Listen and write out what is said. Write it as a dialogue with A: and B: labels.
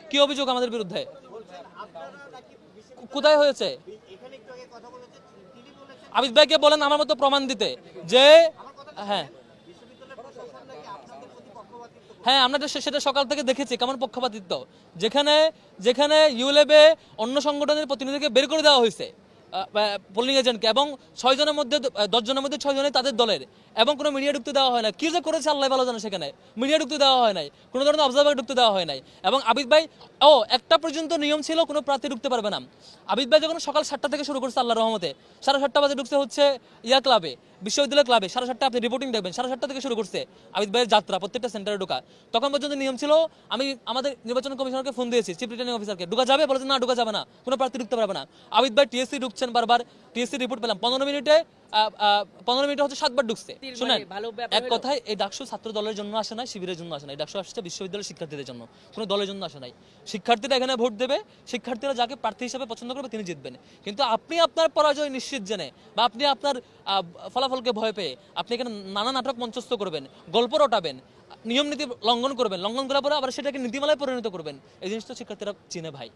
A: কি অভিযোগ আমাদের বিরুদ্ধে? কোথায় হয়েছে? আবিদ ভাইকে বলেন আমার মতো প্রমাণ দিতে যে হ্যাঁ হ্যাঁ আমরা সেটা সকাল থেকে দেখেছি কেমন পক্ষপাতিত্ব, যেখানে যেখানে ইউলেবে অন্য সংগঠনের প্রতিনিধিকে বের করে দেওয়া হয়েছে পোলিং এজেন্টকে, এবং 6 জনের মধ্যে 10 জনের মধ্যে 6 জনই তাদের দলের, এবং কোনো মিডিয়া ঢুকতে দেওয়া হয় না। কি যে করেছে আল্লাহ ভালো জানে, সেখানে মিডিয়া ঢুকতে দেওয়া হয় নাই, কোনো ধরনের অবজারভার ঢুকতে দেওয়া হয় নাই। এবং আবিদ ভাই একটা পর্যন্ত নিয়ম ছিল কোনো প্রার্থী ঢুকতে পারবে না। আবিদ ভাই যখন সকাল 7টা থেকে শুরু করছে আল্লাহর রহমতে, 7:30 বাজে ঢুকছে হচ্ছে ক্লাবে, বিশ্ববিদ্যালয় ক্লাবে, 7:30 আপনি রিপোর্টিং দেখবেন, 7:30 থেকে শুরু করছে আবিদ ভাইয়ের যাত্রা প্রত্যেকটা সেন্টারে ঢোকা। তখন পর্যন্ত নিয়ম ছিল, আমি আমাদের নির্বাচন কমিশনারকে ফোন দিয়েছি, চিফ রিটার্নিং অফিসারকে, ঢোকা যাবে? বলেছে না ঢোকা যাবে না, কোনো প্রার্থী ঢুকতে পারবে না। আবিদ ভাই টিএসসি ঢুকছেন বারবার, টিএসসি রিপোর্ট পেলাম 15 মিনিটে 15 মিনিটে হচ্ছে 7 বার ঢুকছে। শুনেন, এক কথায় এই ডাকসু ছাত্র দলের জন্য আসে নাই, শিবিরের জন্য আসে নাই, ডাকসু আসছে বিশ্ববিদ্যালয়ের শিক্ষার্থীদের জন্য, কোনো দলের জন্য আসে নাই। শিক্ষার্থীরা এখানে ভোট দেবে, শিক্ষার্থীরা যাকে প্রার্থী হিসেবে পছন্দ করবে তিনি জিতবেন। কিন্তু আপনি আপনার পরাজয় নিশ্চিত জেনে বা আপনি আপনার ফলাফলকে ভয় পেয়ে আপনি এখানে নানা নাটক মঞ্চস্থ করবেন, গল্প রটাবেন, নিয়ম নীতি লঙ্ঘন করবেন, লঙ্ঘন করার পরে আবার সেটাকে নীতিমালায় পরিণত করবেন, এই জিনিসটা শিক্ষার্থীরা চিনে ভাই।